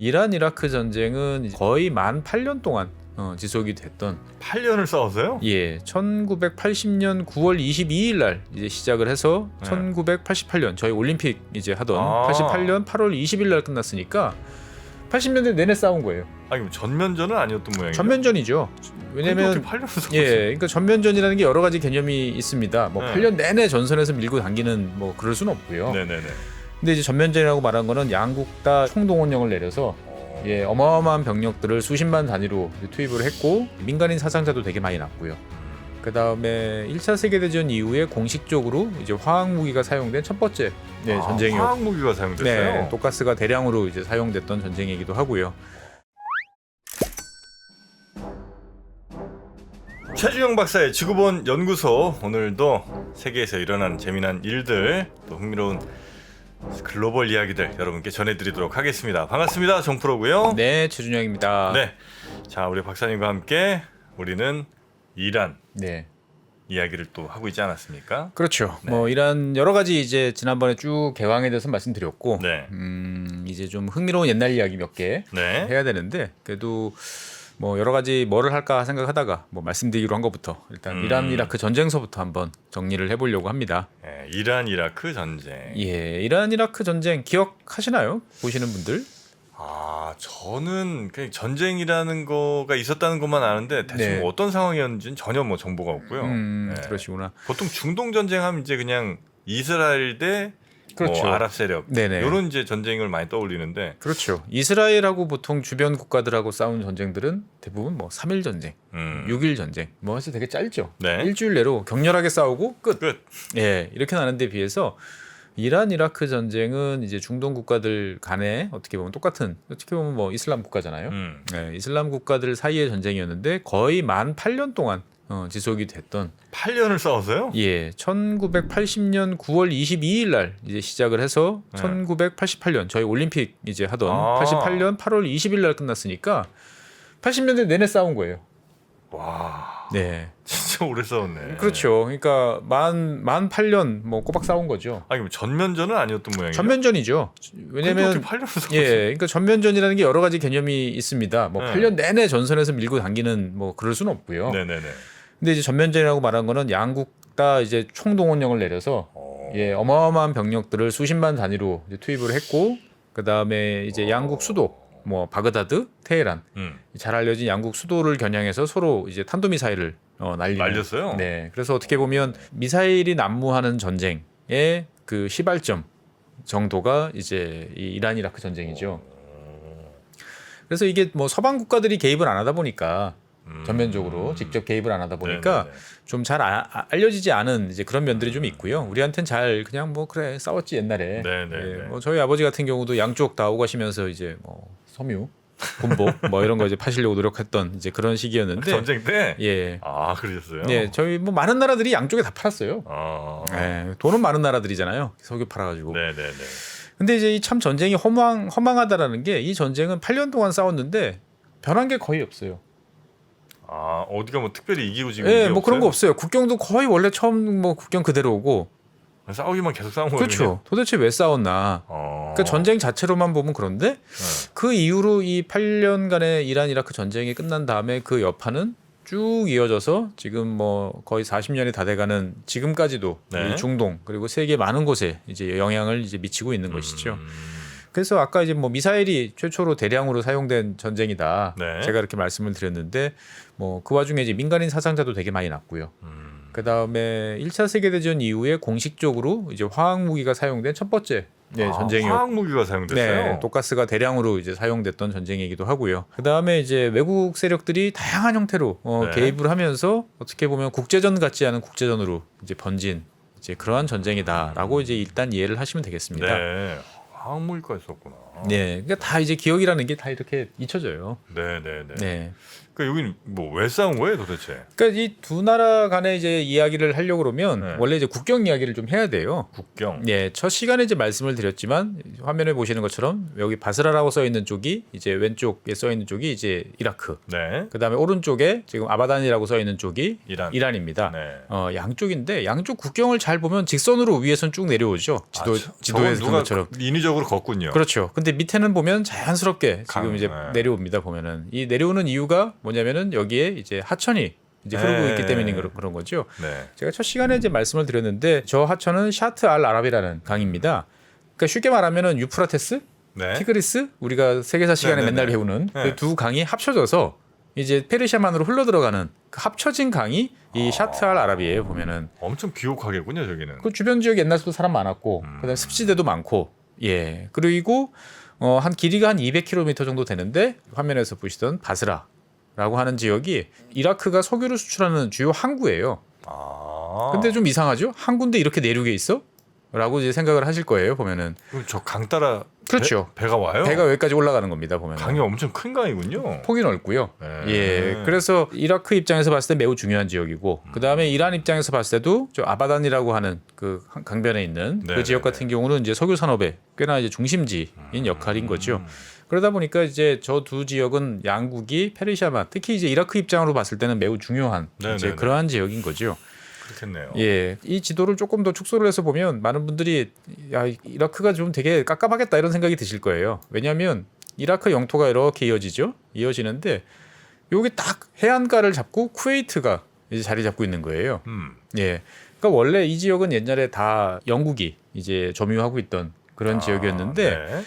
이란 이라크 전쟁은 거의 만 8년 동안 지속이 됐던 8년을 싸웠어요? 1980년 9월 22일 날 이제 시작을 해서 네. 1988년 저희 올림픽 이제 하던 아. 88년 8월 20일 날 끝났으니까 80년대 내내 싸운 거예요. 아니 그럼 전면전은 아니었던 모양이에요? 전면전이죠. 왜냐면 8년을 싸웠어요? 그러니까 전면전이라는 게 여러 가지 개념이 있습니다. 뭐 네. 8년 내내 전선에서 밀고 당기는 뭐 그럴 수는 없고요. 네네네. 근데 이제 전면전이라고 말한 거는 양국 다 총동원령을 내려서 어마어마한 병력들을 수십만 단위로 투입을 했고 민간인 사상자도 되게 많이 났고요. 그 다음에 1차 세계대전 이후에 공식적으로 이제 화학 무기가 사용된 첫 번째 전쟁이었고, 화학 무기가 사용됐어요? 독가스가 대량으로 이제 사용됐던 전쟁이기도 하고요. 최준영 박사의 지구본 연구소, 오늘도 세계에서 일어난 재미난 일들, 또 흥미로운 글로벌 이야기들 여러분께 전해드리도록 하겠습니다. 반갑습니다. 정프로고요. 네, 최준영입니다. 네, 자 우리 박사님과 함께 우리는 이란 이야기를 또 하고 있지 않았습니까? 그렇죠. 네. 뭐 이란 여러 가지 이제 지난번에 쭉 개황에 대해서 말씀드렸고, 네. 이제 좀 흥미로운 옛날 이야기 몇 개 네. 해야 되는데 그래도 뭐 여러 가지 뭐를 할까 생각하다가 뭐 말씀드리기로 한 것부터 일단 이란 이라크 전쟁서부터 한번 정리를 해보려고 합니다. 네, 이란 이라크 전쟁. 이란 이라크 전쟁 기억하시나요? 보시는 분들? 저는 그냥 전쟁이라는 거가 있었다는 것만 아는데 대충 네. 어떤 상황이었는지는 전혀 뭐 정보가 없고요. 네. 그러시구나. 보통 중동 전쟁하면 이제 그냥 이스라엘 대 그렇죠. 뭐 아랍 세력 네네. 이런 이제 전쟁을 많이 떠올리는데 그렇죠. 이스라엘하고 보통 주변 국가들하고 싸운 전쟁들은 대부분 뭐 3일 전쟁, 6일 전쟁, 뭐 해서 되게 짧죠. 네. 일주일 내로 격렬하게 싸우고 끝. 끝. 이렇게 나는데 비해서 이란 이라크 전쟁은 이제 중동 국가들 간에 어떻게 보면 똑같은 어떻게 보면 뭐 이슬람 국가잖아요. 이슬람 국가들 사이의 전쟁이었는데 거의 만 8년 동안 지속이 됐던 8년을 싸웠어요? 1980년 9월 22일 날 이제 시작을 해서 1988년 저희 올림픽 이제 하던 88년 8월 20일 날 끝났으니까 80년대 내내 싸운 거예요. 와. 네. 진짜 오래 싸웠네. 그렇죠. 그러니까 만 8년 뭐 꼬박 싸운 거죠. 아니 그럼 전면전은 아니었던 모양이에요? 전면전이죠. 왜냐면 8년을 싸웠어요? 그러니까 전면전이라는 게 여러 가지 개념이 있습니다. 뭐 네. 8년 내내 전선에서 밀고 당기는 뭐 그럴 수는 없고요. 네네네. 근데 이제 전면전이라고 말한 거는 양국 다 이제 총동원령을 내려서 어마어마한 병력들을 수십만 단위로 이제 투입을 했고 그 다음에 이제 양국 수도 뭐 바그다드, 테헤란 잘 알려진 양국 수도를 겨냥해서 서로 이제 탄도미사일을 날렸어요? 네, 그래서 어떻게 보면 미사일이 난무하는 전쟁의 그 시발점 정도가 이제 이 이란 이라크 전쟁이죠. 그래서 이게 뭐 서방 국가들이 개입을 안 하다 보니까 전면적으로 직접 개입을 안 하다 보니까 네네네. 좀 잘 알려지지 않은 이제 그런 면들이 좀 있고요. 우리한테는 잘 그냥 뭐 그래 싸웠지 옛날에. 네네네. 뭐 저희 아버지 같은 경우도 양쪽 다 오가시면서 이제 뭐 섬유, 군복 뭐 이런 거 이제 파시려고 노력했던 이제 그런 시기였는데. 전쟁 때? 예. 그러셨어요? 네, 저희 뭐 많은 나라들이 양쪽에 다 팔았어요. 돈은 많은 나라들이잖아요. 석유 팔아가지고. 네네네. 근데 이제 이 참 전쟁이 허망하다라는 게 이 전쟁은 8년 동안 싸웠는데 변한 게 거의 없어요. 어디가 뭐 특별히 이기고 지금 예, 뭐 그런 거 없어요. 국경도 거의 원래 처음 뭐 국경 그대로고. 싸우기만 계속 싸운 거예요. 그렇죠. 도대체 왜 싸웠나? 그러니까 전쟁 자체로만 보면 그런데 그 이후로 이 8년간의 이란 이라크 전쟁이 끝난 다음에 그 여파는 쭉 이어져서 지금 뭐 거의 40년이 다 돼가는 지금까지도 네. 이 중동 그리고 세계 많은 곳에 이제 영향을 이제 미치고 있는 것이죠. 그래서 아까 이제 뭐 미사일이 최초로 대량으로 사용된 전쟁이다. 네. 제가 이렇게 말씀을 드렸는데 뭐 그 와중에 이제 민간인 사상자도 되게 많이 났고요. 그 다음에 1차 세계대전 이후에 공식적으로 이제 화학 무기가 사용된 첫 번째 전쟁이었고, 화학 무기가 사용됐어요? 네, 독가스가 대량으로 이제 사용됐던 전쟁이기도 하고요. 그 다음에 이제 외국 세력들이 다양한 형태로 개입을 하면서 어떻게 보면 국제전 같지 않은 국제전으로 이제 번진 이제 그러한 전쟁이다라고 이제 일단 이해를 하시면 되겠습니다. 네. 화학 무기가 있었구나. 네, 그러니까 다 이제 기억이라는 게 다 이렇게 잊혀져요. 네네네. 네. 그러니까 여기는 뭐 왜 싸운 거예요, 도대체? 그러니까 이 두 나라 간의 이제 이야기를 하려고 그러면 원래 이제 국경 이야기를 좀 해야 돼요. 국경. 네, 첫 시간에 이제 말씀을 드렸지만 화면에 보시는 것처럼 여기 바스라라고 써 있는 쪽이 이제 왼쪽에 써 있는 쪽이 이제 이라크. 네. 그다음에 오른쪽에 지금 아바단이라고 써 있는 쪽이 이란. 이란입니다. 네. 양쪽인데 양쪽 국경을 잘 보면 직선으로 위에선 쭉 내려오죠. 지도에 저건 둔 누가 것처럼. 인위적으로 걷군요. 그렇죠. 근데 근데 밑에는 보면 자연스럽게 지금 이제 네. 내려옵니다. 보면은 이 내려오는 이유가 뭐냐면은 여기에 이제 하천이 이제 흐르고 네. 있기 때문인 그런 거죠. 네. 제가 첫 시간에 이제 말씀을 드렸는데 저 하천은 샤트 알 아랍이라는 강입니다. 그러니까 쉽게 말하면은 유프라테스, 네. 티그리스 우리가 세계사 시간에 네, 네, 맨날 네. 배우는 네. 그 두 강이 합쳐져서 이제 페르시아만으로 흘러 들어가는 그 합쳐진 강이 이 샤트 알 아랍이에요. 보면은 엄청 비옥하겠군요, 저기는. 그 주변 지역 옛날부터 사람 많았고 그다음에 습지대도 많고 예 그리고 한 길이가 한 200km 정도 되는데 화면에서 보시던 바스라라고 하는 지역이 이라크가 석유를 수출하는 주요 항구예요. 아. 근데 좀 이상하죠? 항구인데 이렇게 내륙에 있어? 라고 이제 생각을 하실 거예요. 보면은 그럼 저 강 따라 그렇죠. 배가 와요? 배가 여기까지 올라가는 겁니다. 보면 강이 엄청 큰 강이군요. 폭이 넓고요. 네. 예, 그래서 이라크 입장에서 봤을 때 매우 중요한 지역이고 그 다음에 이란 입장에서 봤을 때도 저 아바단이라고 하는 그 강변에 있는 네, 그 지역 네, 같은 경우는 이제 석유 산업의 꽤나 이제 중심지인 역할인 거죠. 그러다 보니까 이제 저 두 지역은 양국이 페르시아만 특히 이제 이라크 입장으로 봤을 때는 매우 중요한 네, 이제 네, 네. 그러한 지역인 거죠. 그렇겠네요. 예, 이 지도를 조금 더 축소를 해서 보면 많은 분들이 야 이라크가 좀 되게 깝깝하겠다 이런 생각이 드실 거예요. 왜냐하면 이라크 영토가 이렇게 이어지는데 여기 딱 해안가를 잡고 쿠웨이트가 이제 자리 잡고 있는 거예요. 예, 그러니까 원래 이 지역은 옛날에 다 영국이 이제 점유하고 있던 그런 지역이었는데 네.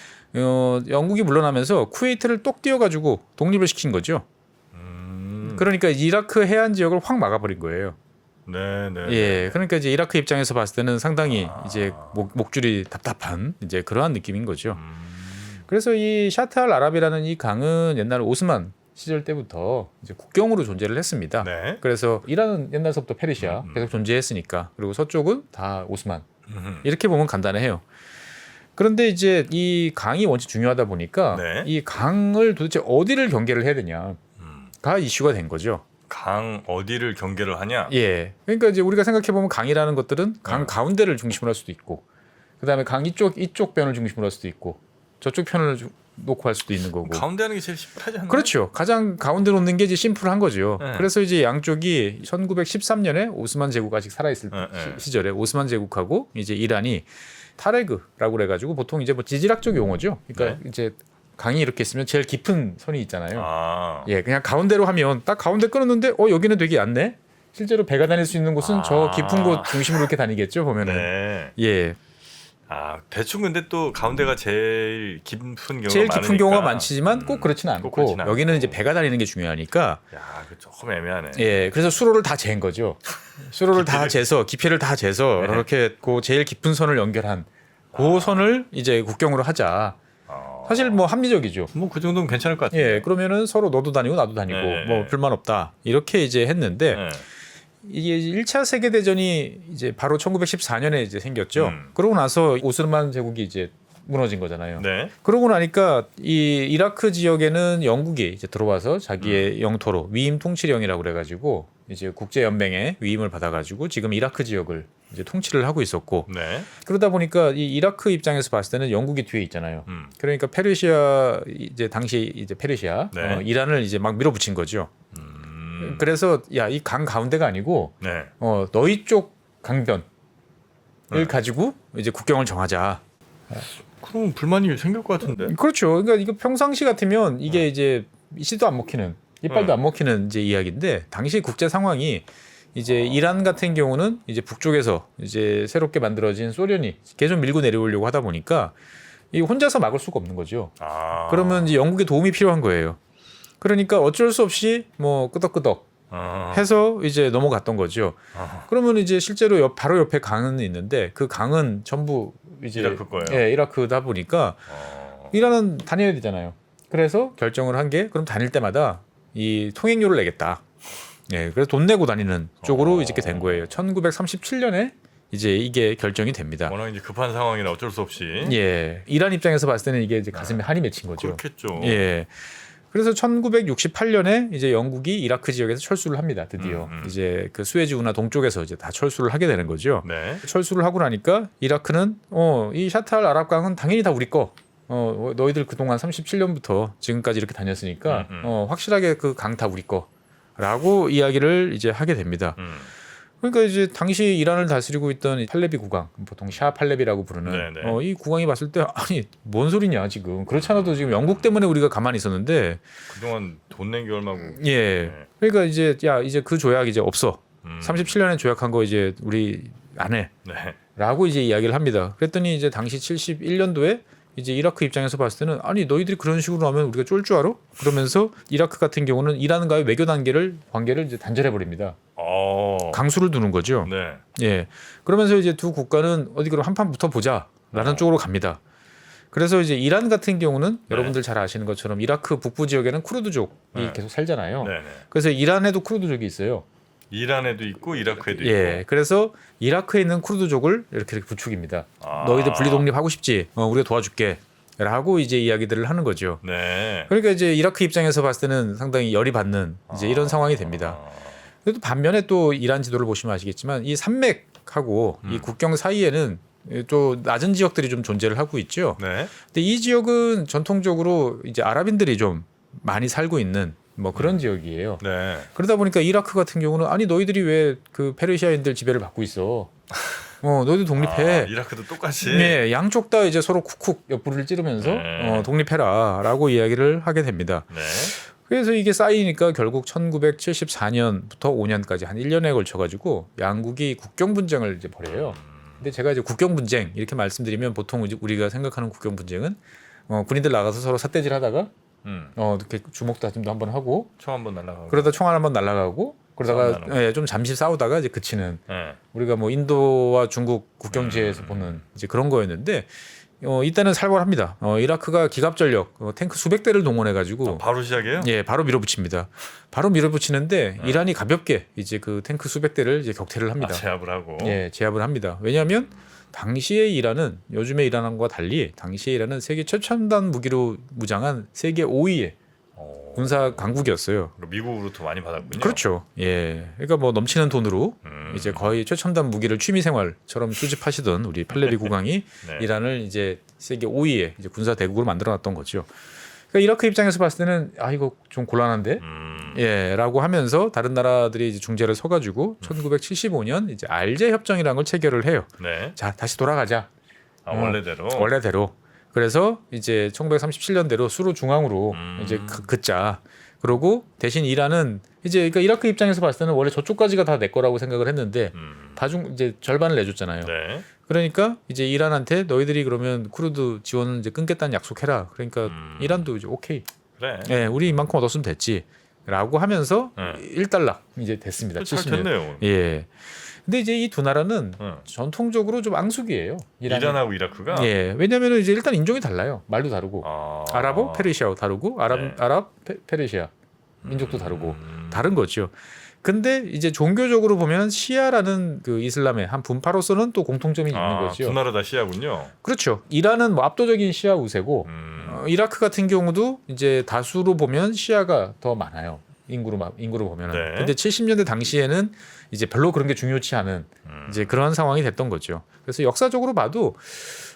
영국이 물러나면서 쿠웨이트를 똑 띄워가지고 독립을 시킨 거죠. 그러니까 이라크 해안 지역을 확 막아버린 거예요. 네, 네. 예, 그러니까 이제 이라크 입장에서 봤을 때는 상당히 이제 목줄이 답답한 이제 그러한 느낌인 거죠. 그래서 이 샤트 알 아랍이라는 이 강은 옛날 오스만 시절 때부터 이제 국경으로 존재를 했습니다. 네. 그래서 이란은 옛날서부터 페르시아 계속 존재했으니까 그리고 서쪽은 다 오스만 이렇게 보면 간단해요. 그런데 이제 이 강이 원체 중요하다 보니까 네. 이 강을 도대체 어디를 경계를 해야 되냐가 이슈가 된 거죠. 강 어디를 경계를 하냐? 예. 그러니까 이제 우리가 생각해 보면 강이라는 것들은 강 가운데를 중심으로 할 수도 있고, 그다음에 강 이쪽 변을 중심으로 할 수도 있고, 저쪽 편을 놓고 할 수도 있는 거고. 가운데 하는 게 제일 심플하지 않나요? 그렇죠. 가장 가운데 놓는 게 이제 심플한 거죠. 네. 그래서 이제 양쪽이 1913년에 오스만 제국 아직 살아있을 네, 네. 시절에 오스만 제국하고 이제 이란이 타레그라고 그래가지고 보통 이제 뭐 지질학적 용어죠. 그러니까 이제 강이 이렇게 있으면 제일 깊은 선이 있잖아요. 아. 예, 그냥 가운데로 하면 딱 가운데 끊었는데 여기는 되게 얇네. 실제로 배가 다닐 수 있는 곳은 저 깊은 곳 중심으로 이렇게 다니겠죠 보면은. 네. 예, 아, 대충 근데 또 가운데가 제일 깊은 경우가 제일 깊은 많으니까. 경우가 많지만 꼭 그렇지는 않고 그렇진 않고. 여기는 이제 배가 다니는 게 중요하니까. 야, 그 조금 애매하네. 예, 그래서 수로를 다 잰 거죠. 수로를 다 재서 깊이를 다 재서 네. 이렇게 그 제일 깊은 선을 연결한 그 선을 이제 국경으로 하자. 사실 뭐 합리적이죠. 뭐 그 정도면 괜찮을 것 같아요. 예, 그러면은 서로 너도 다니고 나도 다니고 네. 뭐 불만 없다 이렇게 이제 했는데. 네. 이게 1차 세계 대전이 이제 바로 1914년에 이제 생겼죠. 음. 그러고 나서 오스만 제국이 이제 무너진 거잖아요. 네. 그러고 나니까 이 이라크 지역에는 영국이 이제 들어와서 자기의 영토로 위임 통치령이라고 그래가지고 이제 국제 연맹에 위임을 받아가지고 지금 이라크 지역을 이제 통치를 하고 있었고 네. 그러다 보니까 이 이라크 입장에서 봤을 때는 영국이 뒤에 있잖아요. 그러니까 페르시아 이제 당시 이제 페르시아 네. 이란을 이제 막 밀어붙인 거죠. 그래서 야 이 강 가운데가 아니고 네. 너희 쪽 강변을 네. 가지고 이제 국경을 정하자. 그럼 불만이 생길 것 같은데. 그렇죠. 그러니까 이거 평상시 같으면 이게 이제 씨도 안 먹히는 이빨도 네. 안 먹히는 이제 이야기인데 당시 국제 상황이 이제 이란 같은 경우는 이제 북쪽에서 이제 새롭게 만들어진 소련이 계속 밀고 내려오려고 하다 보니까 이 혼자서 막을 수가 없는 거죠. 아. 그러면 이제 영국의 도움이 필요한 거예요. 그러니까 어쩔 수 없이 뭐 끄덕끄덕 해서 이제 넘어갔던 거죠. 그러면 이제 실제로 바로 옆에 강은 있는데 그 강은 전부 이제 이라크 거예요? 예, 이라크다 보니까 이란은 다녀야 되잖아요. 그래서 결정을 한 게 그럼 다닐 때마다 이 통행료를 내겠다. 예, 그래서 돈 내고 다니는 쪽으로 이렇게 된 거예요. 1937년에 이제 이게 결정이 됩니다. 워낙 이제 급한 상황이라 어쩔 수 없이. 예, 이란 입장에서 봤을 때는 이게 이제 가슴에 한이 맺힌 거죠. 그렇겠죠. 예. 그래서 1968년에 이제 영국이 이라크 지역에서 철수를 합니다. 드디어 이제 그 수에즈 운하 동쪽에서 이제 다 철수를 하게 되는 거죠. 네. 철수를 하고 나니까 이라크는 이 샤트 알 아랍강은 당연히 다 우리 거. 너희들 그동안 37년부터 지금까지 이렇게 다녔으니까 확실하게 그 강 다 우리 거라고 이야기를 이제 하게 됩니다. 그러니까 이제 당시 이란을 다스리고 있던 이 팔레비 국왕, 보통 샤 팔레비라고 부르는 네네. 이 국왕이 봤을 때 아니 뭔 소리냐 지금 그렇지 않아도 지금 영국 때문에 우리가 가만히 있었는데 그동안 돈 낸 게 얼마고. 예 네. 그러니까 이제 야 이제 그 조약 이제 없어 37년에 조약한 거 이제 우리 안 네. 해라고 이제 이야기를 합니다. 그랬더니 이제 당시 71년도에 이제 이라크 입장에서 봤을 때는 아니 너희들이 그런 식으로 하면 우리가 쫄 줄 알아? 그러면서 이라크 같은 경우는 이란과의 외교 관계를 이제 단절해 버립니다. 강수를 두는 거죠. 네. 예. 그러면서 이제 두 국가는 어디 그럼 한판 붙어 보자라는 쪽으로 갑니다. 그래서 이제 이란 같은 경우는 여러분들 잘 아시는 것처럼 이라크 북부 지역에는 쿠르드족이 네. 계속 살잖아요. 네네. 그래서 이란에도 쿠르드족이 있어요. 이란에도 있고 이라크에도 예. 있고. 그래서 이라크에 있는 쿠르드족을 이렇게 부추깁니다. 너희들 분리 독립하고 싶지? 우리가 도와줄게. 라고 이제 이야기들을 하는 거죠. 네. 그러니까 이제 이라크 입장에서 봤을 때는 상당히 열이 받는 이제 이런 상황이 됩니다. 그래도 반면에 또 이란 지도를 보시면 아시겠지만 이 산맥하고 이 국경 사이에는 또 낮은 지역들이 좀 존재를 하고 있죠. 네. 근데 이 지역은 전통적으로 이제 아랍인들이 좀 많이 살고 있는 뭐 그런 지역이에요. 네. 그러다 보니까 이라크 같은 경우는 아니 너희들이 왜 그 페르시아인들 지배를 받고 있어? 너희들 독립해. 이라크도 똑같이. 네, 양쪽 다 이제 서로 쿡쿡 옆구리를 찌르면서 독립해라라고 이야기를 하게 됩니다. 네. 그래서 이게 쌓이니까 결국 1974년부터 5년까지 한 1년에 걸쳐 가지고 양국이 국경 분쟁을 이제 벌여요. 근데 제가 이제 국경 분쟁 이렇게 말씀드리면 보통 우리가 생각하는 국경 분쟁은 군인들 나가서 서로 삿대질하다가 이렇게 주먹 다짐도 한번 하고 총 한번 날라가고. 그러다 총 한번 날아가고 그러다가 싸움 나는 좀 잠시 싸우다가 이제 그치는 네. 우리가 뭐 인도와 중국 국경지에서 보는 이제 그런 거였는데 이때는 살벌합니다. 이라크가 기갑전력 탱크 수백 대를 동원해 가지고 바로 시작이에요? 예, 바로 밀어붙입니다. 바로 밀어붙이는데 이란이 가볍게 이제 그 탱크 수백 대를 이제 격퇴를 합니다. 제압을 하고. 예, 제압을 합니다. 왜냐하면 당시의 이란은 요즘의 이란과 달리 당시의 이란은 세계 최첨단 무기로 무장한 세계 5위의 군사 강국이었어요. 미국으로부터 많이 받았군요. 그렇죠. 예, 그러니까 뭐 넘치는 돈으로 이제 거의 최첨단 무기를 취미생활처럼 수집하시던 우리 팔레비 국왕이 네. 이란을 이제 세계 5위의 이제 군사 대국으로 만들어놨던 거죠. 그러니까 이라크 입장에서 봤을 때는 이거 좀 곤란한데, 예라고 하면서 다른 나라들이 이제 중재를 서가지고 1975년 이제 알제 협정이라는 걸 체결을 해요. 네. 자, 다시 돌아가자. 원래대로. 원래대로. 그래서 이제 1937년대로 수로 중앙으로 이제 긋자. 그러고 대신 이란은 이제 그러니까 이라크 입장에서 봤을 때는 원래 저쪽까지가 다 내 거라고 생각을 했는데 이제 절반을 내줬잖아요. 네. 그러니까 이제 이란한테 너희들이 그러면 쿠르드 지원을 이제 끊겠다는 약속해라. 그러니까 이란도 이제 오케이. 그래. 예, 우리 이만큼 얻었으면 됐지라고 하면서 네. 일단락 이제 됐습니다. 잘 70년. 됐네요. 예. 근데 이제 이 두 나라는 전통적으로 좀 앙숙이에요. 이란하고 이라크가. 예. 왜냐면은 이제 일단 인종이 달라요. 말도 다르고. 아랍어, 페르시아어 다르고 네. 페르시아 민족도 다르고 다른 거죠. 근데 이제 종교적으로 보면 시아라는 그 이슬람의 한 분파로서는 또 공통점이 있는 거죠. 두 나라 다 시아군요. 그렇죠. 이란은 뭐 압도적인 시아 우세고 이라크 같은 경우도 이제 다수로 보면 시아가 더 많아요. 인구로 보면은. 네. 근데 70년대 당시에는 이제 별로 그런 게 중요치 않은 이제 그런 상황이 됐던 거죠. 그래서 역사적으로 봐도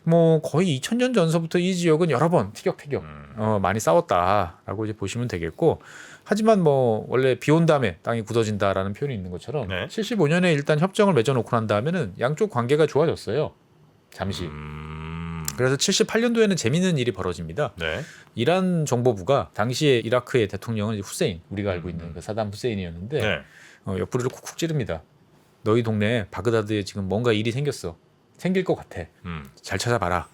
뭐 거의 2000년 전서부터 이 지역은 여러 번 티격태격 많이 싸웠다라고 이제 보시면 되겠고, 하지만 뭐 원래 비 온 다음에 땅이 굳어진다라는 표현이 있는 것처럼 네. 75년에 일단 협정을 맺어놓고 난 다음에는 양쪽 관계가 좋아졌어요. 잠시. 그래서 78년도에는 재미있는 일이 벌어집니다. 네. 이란 정보부가 당시에 이라크의 대통령은 후세인, 우리가 알고 있는 그 사담 후세인이었는데 네. 옆구리를 쿡쿡 찌릅니다. 너희 동네에 바그다드에 지금 뭔가 일이 생겼어. 생길 것 같아. 잘 찾아봐라.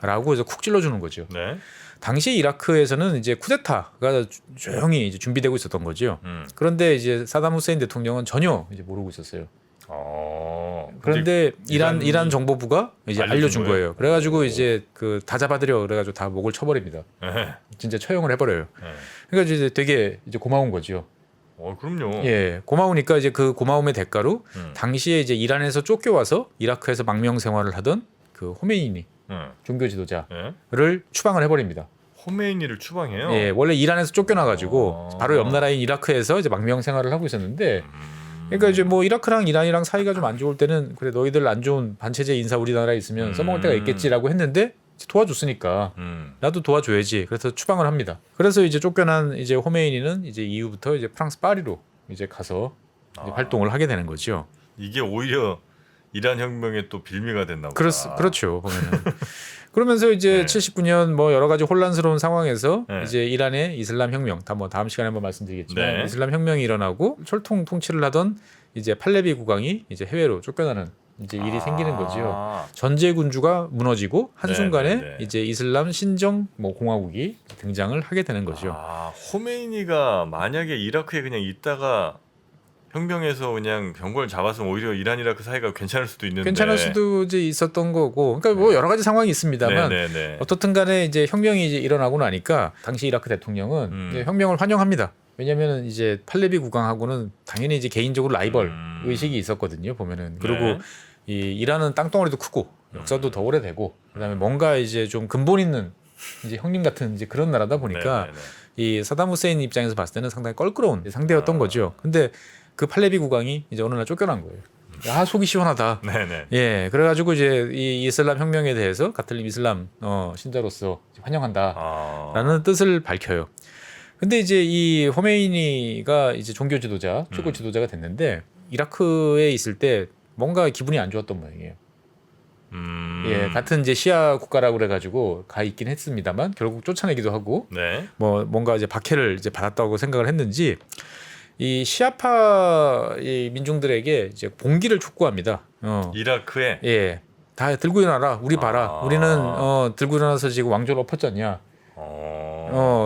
라고 해서 쿡 찔러주는 거죠. 네. 당시 이라크에서는 이제 쿠데타가 조용히 이제 준비되고 있었던 거죠. 그런데 이제 사담 후세인 대통령은 전혀 이제 모르고 있었어요. 그런데 이란 정보부가 이제 알려준 거예요. 그래가지고 이제 그 다 잡아들여 그래가지고 다 목을 쳐버립니다. 네. 진짜 처형을 해버려요. 네. 그러니까 이제 되게 이제 고마운 거죠. 그럼요. 예, 고마우니까 이제 그 고마움의 대가로 당시에 이제 이란에서 쫓겨와서 이라크에서 망명 생활을 하던 그 호메이니 종교 지도자를 추방을 해버립니다. 호메이니를 추방해요. 예, 원래 이란에서 쫓겨나가지고 바로 옆 나라인 이라크에서 이제 망명 생활을 하고 있었는데, 그러니까 이제 뭐 이라크랑 이란이랑 사이가 좀 안 좋을 때는 그래 너희들 안 좋은 반체제 인사 우리나라에 있으면 써먹을 때가 있겠지라고 했는데 도와줬으니까 나도 도와줘야지. 그래서 추방을 합니다. 그래서 이제 쫓겨난 이제 호메이니는 이제 이후부터 이제 프랑스 파리로 이제 가서 이제 활동을 하게 되는 거죠. 이게 오히려 이란 혁명의 또 빌미가 됐나 보다. 그렇죠. 보면은. 그러면서 이제 네. 79년 뭐 여러 가지 혼란스러운 상황에서 네. 이제 이란의 이슬람 혁명, 뭐 다음 시간에 한번 말씀드리겠지만 네. 이슬람 혁명이 일어나고 철통 통치를 하던 이제 팔레비 국왕이 이제 해외로 쫓겨나는 이제 일이 생기는 거죠. 전제 군주가 무너지고 한순간에 네, 네, 네. 이제 이슬람 신정 뭐 공화국이 등장을 하게 되는 거죠. 호메이니가 만약에 이라크에 그냥 있다가 혁명에서 그냥 병걸 잡았으면 오히려 이란 이라크 사이가 괜찮을 수도 있는데. 괜찮을 수도 이제 있었던 거고, 그러니까 뭐 여러 가지 상황이 있습니다만 네네네. 어떻든간에 이제 혁명이 이제 일어나고 나니까 당시 이라크 대통령은 이제 혁명을 환영합니다. 왜냐하면 이제 팔레비 국왕하고는 당연히 이제 개인적으로 라이벌 의식이 있었거든요. 보면은 그리고 네. 이 이란은 땅덩어리도 크고 역사도 더 오래되고 그다음에 뭔가 이제 좀 근본 있는 이제 형님 같은 이제 그런 나라다 보니까 네네네. 이 사담 후세인 입장에서 봤을 때는 상당히 껄끄러운 상대였던 거죠. 근데 그 팔레비 국왕이 이제 어느 날 쫓겨난 거예요. 야, 속이 시원하다. 네네. 예, 그래가지고 이제 이 이슬람 혁명에 대해서 가톨릭 이슬람 신자로서 환영한다라는 뜻을 밝혀요. 근데 이제 이 호메이니가 이제 종교 지도자, 최고 지도자가 됐는데 이라크에 있을 때 뭔가 기분이 안 좋았던 모양이에요. 예, 같은 이제 시아 국가라고 그래가지고 가 있긴 했습니다만 결국 쫓아내기도 하고 네. 뭐 뭔가 이제 박해를 이제 받았다고 생각을 했는지 이 시아파 이 민중들에게 이제 봉기를 촉구합니다. 이라크에. 예, 다 들고 일어나라. 우리 봐라. 우리는 들고 일어나서 지금 왕조를 엎었잖냐.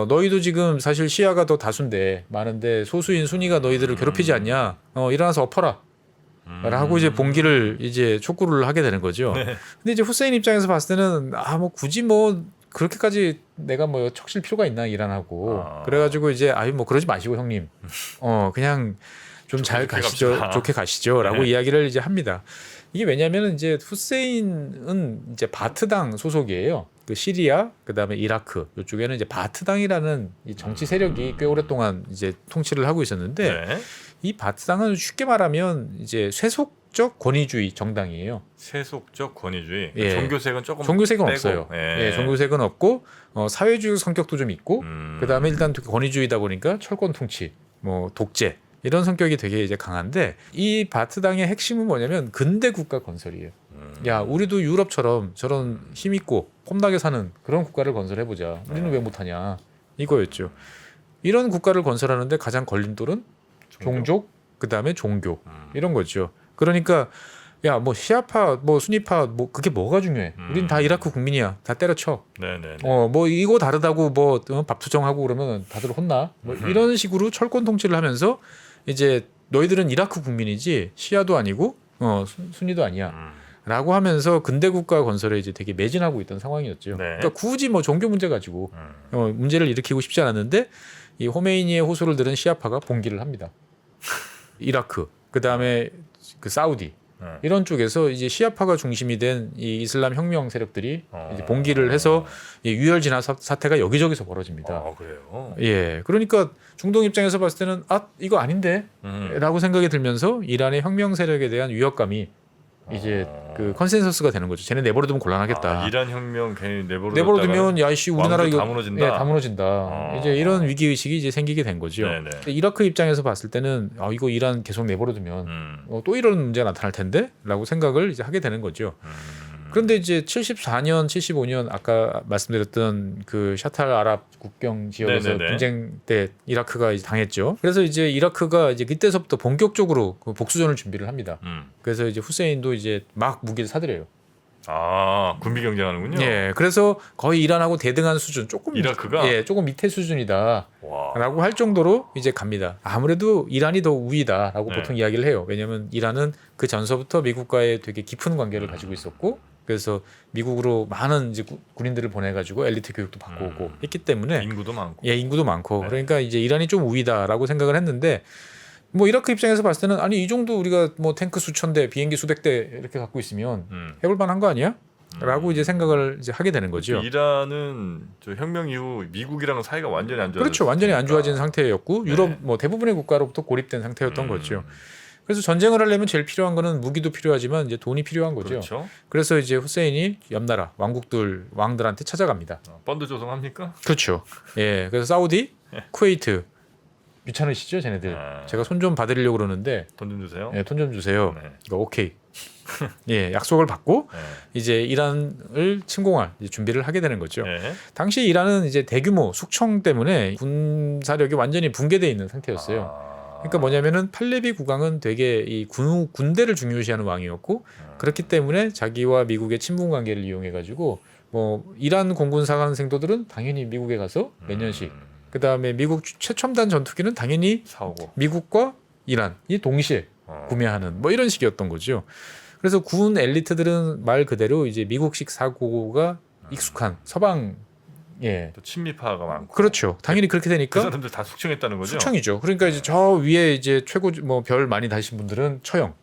너희도 지금 사실 시아가 더 다수인데 많은데 소수인 순위가 너희들을 괴롭히지 않냐. 일어나서 엎어라. 라고 이제 봉기를 이제 촉구를 하게 되는 거죠. 네. 근데 이제 후세인 입장에서 봤을 때는 뭐 굳이 뭐 그렇게까지 내가 뭐 척실 필요가 있나 이란하고 그래가지고 이제 뭐 그러지 마시고 형님 그냥 좀 잘 가시죠. 갑시다. 좋게 가시죠라고 네. 이야기를 이제 합니다. 이게 왜냐하면 이제 후세인은 이제 바트당 소속이에요. 그 시리아 그다음에 이라크 이쪽에는 이제 바트당이라는 이 정치 세력이 꽤 오랫동안 이제 통치를 하고 있었는데 네. 이 바트당은 쉽게 말하면 이제 세속적 권위주의 정당이에요. 세속적 권위주의. 예. 종교색은 조금 종교색은 빼고. 없어요. 예. 예, 종교색은 없고 사회주의 성격도 좀 있고 그다음에 일단 권위주의다 보니까 철권 통치, 뭐 독재 이런 성격이 되게 이제 강한데 이 바트당의 핵심은 뭐냐면 근대 국가 건설이에요. 야, 우리도 유럽처럼 저런 힘 있고 폼나게 사는 그런 국가를 건설해 보자. 우리는 왜 못하냐 이거였죠. 이런 국가를 건설하는데 가장 걸림돌은 종족 그다음에 종교 이런 거죠. 그러니까 야, 뭐 시아파 뭐 순위파 뭐 그게 뭐가 중요해. 우린 다 이라크 국민이야. 다 때려쳐. 네네. 뭐 이거 다르다고 뭐 밥 투정하고 그러면 다들 혼나. 뭐 이런 식으로 철권 통치를 하면서 이제 너희들은 이라크 국민이지 시아도 아니고 순위도 아니야. 라고 하면서 근대 국가 건설에 이제 되게 매진하고 있던 상황이었죠. 네. 그러니까 굳이 뭐 종교 문제 가지고 문제를 일으키고 싶지 않았는데 이 호메이니의 호소를 들은 시아파가 봉기를 합니다. 이라크, 그 다음에 그 사우디 이런 쪽에서 이제 시아파가 중심이 된 이 이슬람 혁명 세력들이 이제 봉기를 해서 이 유혈 진화 사태가 여기저기서 벌어집니다. 그래요. 예, 그러니까 중동 입장에서 봤을 때는 이거 아닌데라고 생각이 들면서 이란의 혁명 세력에 대한 위협감이 이제 그 컨센서스가 되는 거죠. 쟤네 내버려두면 곤란하겠다. 이란 혁명 괜히 내버려두면 야이씨 우리나라 왕조 이거 다 무너진다. 예, 다 무너진다. 이제 이런 위기 의식이 이제 생기게 된 거죠. 네네. 이라크 입장에서 봤을 때는 이거 이란 계속 내버려두면 또 이런 문제가 나타날 텐데라고 생각을 이제 하게 되는 거죠. 그런데 이제 74년, 75년 아까 말씀드렸던 그 샤탈 아랍 국경 지역에서 네네네. 분쟁 때 이라크가 이제 당했죠. 그래서 이제 이라크가 이제 그때서부터 본격적으로 그 복수전을 준비를 합니다. 그래서 이제 후세인도 이제 막 무기를 사들여요. 군비 경쟁하는군요. 예, 그래서 거의 이란하고 대등한 수준, 조금 이라크가? 예, 조금 밑에 수준이다라고 와. 할 정도로 이제 갑니다. 아무래도 이란이 더 우위다라고 네. 보통 이야기를 해요. 왜냐하면 이란은 그 전서부터 미국과의 되게 깊은 관계를 가지고 있었고, 그래서 미국으로 많은 이제 군인들을 보내가지고 엘리트 교육도 받고 오고 했기 때문에 인구도 많고. 예, 인구도 많고 네. 그러니까 이제 이란이 좀 우위다라고 생각을 했는데. 뭐 이라크 입장에서 봤을 때는 아니 이 정도 우리가 뭐 탱크 수천 대, 비행기 수백 대 이렇게 갖고 있으면 해볼 만한 거 아니야? 라고 이제 생각을 이제 하게 되는 거죠. 이란은 저 혁명 이후 미국이랑 사이가 완전히 안 좋아졌어요. 그렇죠. 완전히 안 좋아진 상태였고 유럽 뭐 대부분의 국가로부터 고립된 상태였던 거죠. 그래서 전쟁을 하려면 제일 필요한 거는 무기도 필요하지만 이제 돈이 필요한 거죠. 그렇죠. 그래서 이제 후세인이 옆나라 왕들한테 찾아갑니다. 펀드 조성합니까? 그렇죠. 예. 그래서 사우디, 쿠웨이트 귀찮으시죠, 쟤네들. 아. 제가 손 좀 봐드리려고 그러는데 돈 좀 주세요. 돈 좀 주세요. 네. 이거 오케이. 예, 약속을 받고 네. 이제 이란을 침공할 이제 준비를 하게 되는 거죠. 네. 당시 이란은 이제 대규모 숙청 때문에 군사력이 완전히 붕괴되어 있는 상태였어요. 그러니까 뭐냐면은 팔레비 국왕은 되게 이 군대를 중요시하는 왕이었고 그렇기 때문에 자기와 미국의 친분 관계를 이용해 가지고 뭐 이란 공군 사관생도들은 당연히 미국에 가서 몇 년씩 그다음에 미국 최첨단 전투기는 당연히 사오고 미국과 이란이 동시에 구매하는 뭐 이런 식이었던 거죠. 그래서 군 엘리트들은 말 그대로 이제 미국식 사고가 익숙한 서방 또 친미파가 많고 그렇죠. 당연히 그렇게 그 되니까 사람들 다 숙청했다는 거죠. 숙청이죠. 그러니까 이제 저 위에 이제 최고 뭐 별 많이 다신 분들은 처형.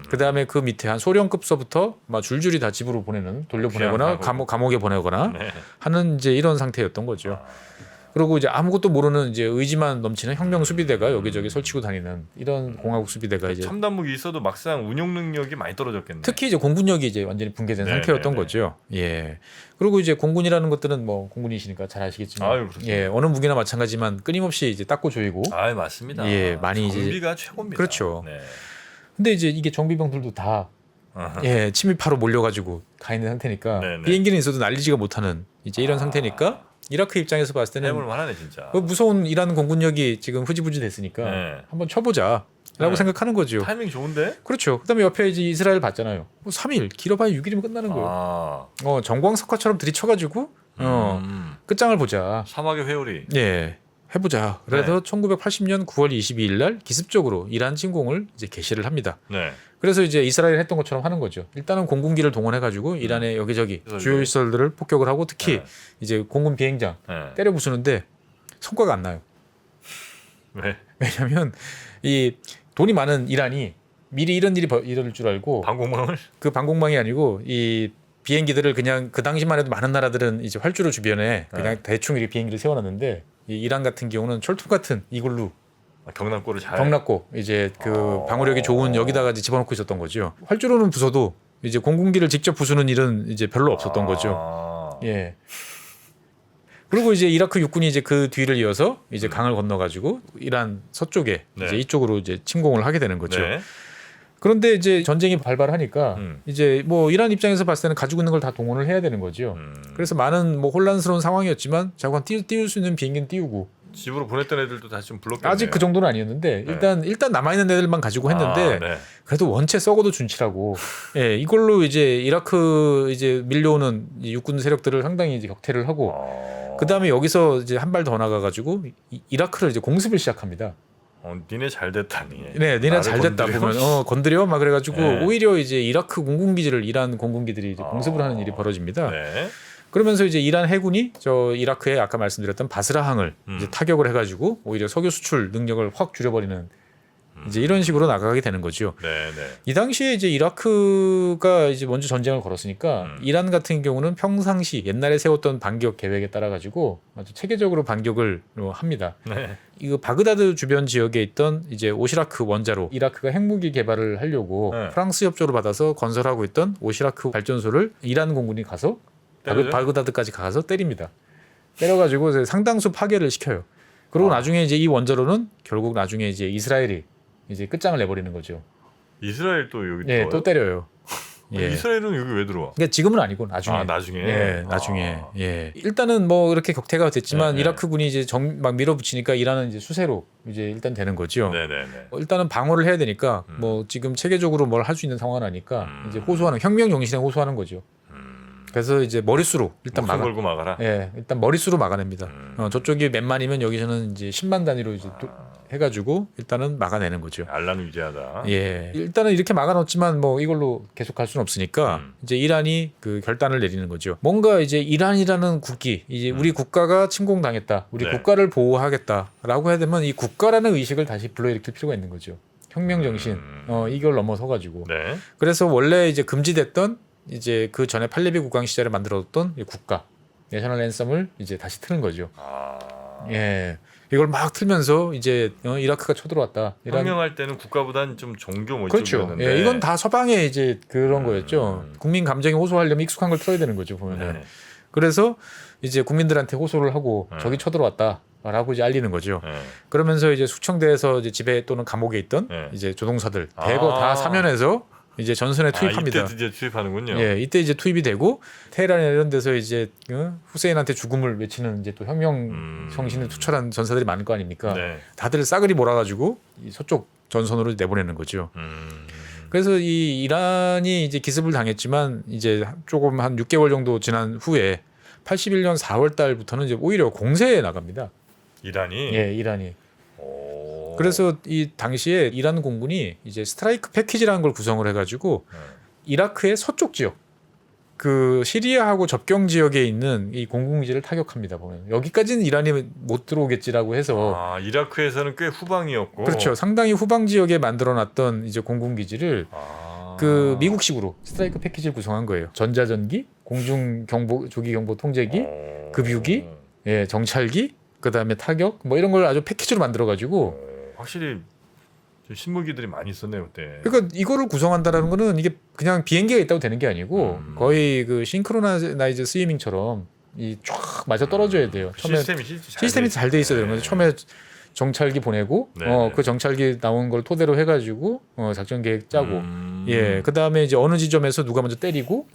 그다음에 그 밑에 한 소령급서부터 막 줄줄이 다 집으로 돌려보내거나 귀양하고. 감옥에 보내거나 네. 하는 이제 이런 상태였던 거죠. 그리고 이제 아무것도 모르는 이제 의지만 넘치는 혁명 수비대가 여기저기 설치고 다니는 이런 공화국 수비대가 이제 첨단 무기 있어도 막상 운용 능력이 많이 떨어졌겠네. 특히 이제 공군력이 이제 완전히 붕괴된 네, 상태였던 네, 네. 거죠. 예. 그리고 이제 공군이라는 것들은 뭐 공군이시니까 잘 아시겠지만, 아유, 그렇습니다. 예, 어느 무기나 마찬가지만 끊임없이 이제 닦고 조이고. 아, 맞습니다. 예, 많이 이제- 정비가 최고입니다. 그렇죠. 네. 근데 이제 이게 정비병들도 다 아하. 예, 침입하러 몰려가지고 가 있는 상태니까 네, 네. 비행기는 있어도 날리지가 못하는 이제 이런 상태니까 이라크 입장에서 봤을 때는 해볼 만하네 진짜. 그 무서운 이란 공군력이 지금 흐지부지 됐으니까 네. 한번 쳐보자라고 네. 생각하는 거죠. 타이밍 좋은데? 그렇죠. 그다음에 옆에 이제 이스라엘 봤잖아요. 뭐 3일 길어봐야 6일이면 끝나는 거예요. 아. 정광석화처럼 들이쳐가지고 끝장을 보자. 사막의 회오리. 예, 해보자. 그래서 1980년 9월 22일 날 기습적으로 이란 침공을 이제 개시를 합니다. 네. 그래서 이제 이스라엘 했던 것처럼 하는 거죠. 일단은 공군기를 동원해가지고 이란의 여기저기 그래서 주요 시설들을 폭격을 하고 특히 네. 이제 공군 비행장 네. 때려 부수는데 성과가 안 나요. 왜? 왜냐하면 이 돈이 많은 이란이 미리 이런 일이 이럴 줄 알고 방공망을? 그 방공망이 아니고 이 비행기들을 그냥 그 당시만 해도 많은 나라들은 이제 활주로 주변에 그냥 네. 대충 이렇게 비행기를 세워놨는데 이 이란 같은 경우는 철통 같은 이글루 경남고를 잘. 벽났고 이제 그 방어력이 좋은 여기다가 이제 집어넣고 있었던 거죠. 활주로는 부숴도 이제 공군기를 직접 부수는 일은 이제 별로 없었던 거죠. 아. 예. 그리고 이제 이라크 육군이 이제 그 뒤를 이어서 이제 강을 건너가지고 이란 서쪽에 네. 이제 이쪽으로 이제 침공을 하게 되는 거죠. 네. 그런데 이제 전쟁이 발발하니까 음. 이제 뭐 이란 입장에서 봤을 때는 가지고 있는 걸 다 동원을 해야 되는 거죠. 그래서 많은 뭐 혼란스러운 상황이었지만 자꾸 띄울 수 있는 비행기는 띄우고 집으로 보냈던 애들도 다시 좀 불렀겠네요. 아직 그 정도는 아니었는데 일단 남아 있는 애들만 가지고 했는데 아, 네. 그래도 원체 썩어도 준치라고 예, 이걸로 이제 이라크 이제 밀려오는 이 육군 세력들을 상당히 이제 격퇴를 하고 그 다음에 여기서 이제 한 발 더 나가가지고 이라크를 이제 공습을 시작합니다. 니네 잘 됐다니. 네, 니네 나를 잘 됐다 건드려? 보면 건드려 막 그래가지고 네. 오히려 이제 이라크 공군기지를 이란 공군기들이 이제 공습을 하는 일이 벌어집니다. 네. 그러면서 이제 이란 해군이 저 이라크에 아까 말씀드렸던 바스라항을 이제 타격을 해가지고 오히려 석유 수출 능력을 확 줄여버리는 이제 이런 식으로 나가게 되는 거죠. 네, 네. 이 당시에 이제 이라크가 이제 먼저 전쟁을 걸었으니까 이란 같은 경우는 평상시 옛날에 세웠던 반격 계획에 따라 가지고 아주 체계적으로 반격을 합니다. 네. 이거 바그다드 주변 지역에 있던 이제 오시라크 원자로 이라크가 핵무기 개발을 하려고 네. 프랑스 협조를 받아서 건설하고 있던 오시라크 발전소를 이란 공군이 가서 때려요? 바그다드까지 가서 때립니다. 때려가지고 이제 상당수 파괴를 시켜요. 그리고 나중에 이제 이 원자로는 결국 나중에 이제 이스라엘이 이제 끝장을 내버리는 거죠. 이스라엘 또 여기 예, 들어와요? 또 때려요. 예. 이스라엘은 여기 왜 들어와? 그러니까 지금은 아니고 나중에. 나중에. 예, 나중에. 예. 일단은 뭐 이렇게 격퇴가 됐지만 네, 네. 이라크군이 이제 막 밀어붙이니까 이란은 이제 수세로 이제 일단 되는 거죠. 네, 네, 네. 일단은 방어를 해야 되니까 뭐 지금 체계적으로 뭘 할 수 있는 상황은 아니까 이제 호소하는 혁명 정신에 호소하는 거죠. 그래서 이제 머릿수로 일단 목숨 걸고 막아라. 예, 일단 머릿수로 막아냅니다. 저쪽이 몇 만이면 여기서는 이제 10만 단위로 이제 해가지고 일단은 막아내는 거죠. 알라는 위대하다. 예, 일단은 이렇게 막아놓지만 뭐 이걸로 계속 갈 수는 없으니까 이제 이란이 그 결단을 내리는 거죠. 뭔가 이제 이란이라는 국기, 이제 우리 국가가 침공당했다, 우리 네. 국가를 보호하겠다라고 해야 되면 이 국가라는 의식을 다시 불러일으킬 필요가 있는 거죠. 혁명 정신, 이걸 넘어서 가지고. 네. 그래서 원래 이제 금지됐던 이제 그 전에 팔레비 국왕 시절에 만들어뒀던 이 국가 내셔널 앤썸을 이제 다시 트는 거죠. 아. 예, 이걸 막 틀면서 이제 이라크가 쳐들어왔다. 혁명할 때는 국가보단 좀 종교 뭐 그렇죠. 이쪽이었는데. 예, 이건 다 서방의 이제 그런 거였죠. 국민 감정에 호소하려면 익숙한 걸 틀어야 되는 거죠 보면은. 네. 그래서 이제 국민들한테 호소를 하고 적이 쳐들어왔다. 라고 이제 알리는 거죠. 네. 그러면서 이제 숙청대에서 이제 집에 또는 감옥에 있던 네. 이제 조동사들 대거 다 사면해서 이제 전선에 투입합니다. 이때 드디어 투입하는군요. 예, 이때 이제 투입이 되고 테헤란이나 이런 데서 이제 후세인한테 죽음을 외치는 이제 또 혁명 정신을 투철한 전사들이 많을 거 아닙니까? 네. 다들 싸그리 몰아가지고 이 서쪽 전선으로 내보내는 거죠. 그래서 이 이란이 이제 기습을 당했지만 이제 조금 한 6개월 정도 지난 후에 81년 4월 달부터는 이제 오히려 공세에 나갑니다. 이란이. 예, 이란이. 오. 그래서 이 당시에 이란 공군이 이제 스트라이크 패키지라는 걸 구성을 해가지고 이라크의 서쪽 지역, 그 시리아하고 접경 지역에 있는 이 공군기지를 타격합니다. 보면 여기까지는 이란이 못 들어오겠지라고 해서 이라크에서는 꽤 후방이었고. 그렇죠. 상당히 후방 지역에 만들어놨던 이제 공군기지를 그 미국식으로 스트라이크 패키지를 구성한 거예요. 전자전기, 공중 경보, 조기 경보 통제기, 급유기, 예, 정찰기, 그 다음에 타격, 뭐 이런 걸 아주 패키지로 만들어가지고. 확실히 좀 신무기들이 많이 있었네요 그때. 그러니까 이거를 구성한다라는 거는 이게 그냥 비행기가 있다고 되는 게 아니고 거의 그 싱크로나이즈 스위밍처럼 이 쫙 맞아 떨어져야 돼요. 처음에 시스템이 잘 돼 있어야 되는 거죠. 처음에 정찰기 보내고 그 정찰기 나온 걸 토대로 해가지고 작전 계획 짜고 예, 그 다음에 이제 어느 지점에서 누가 먼저 때리고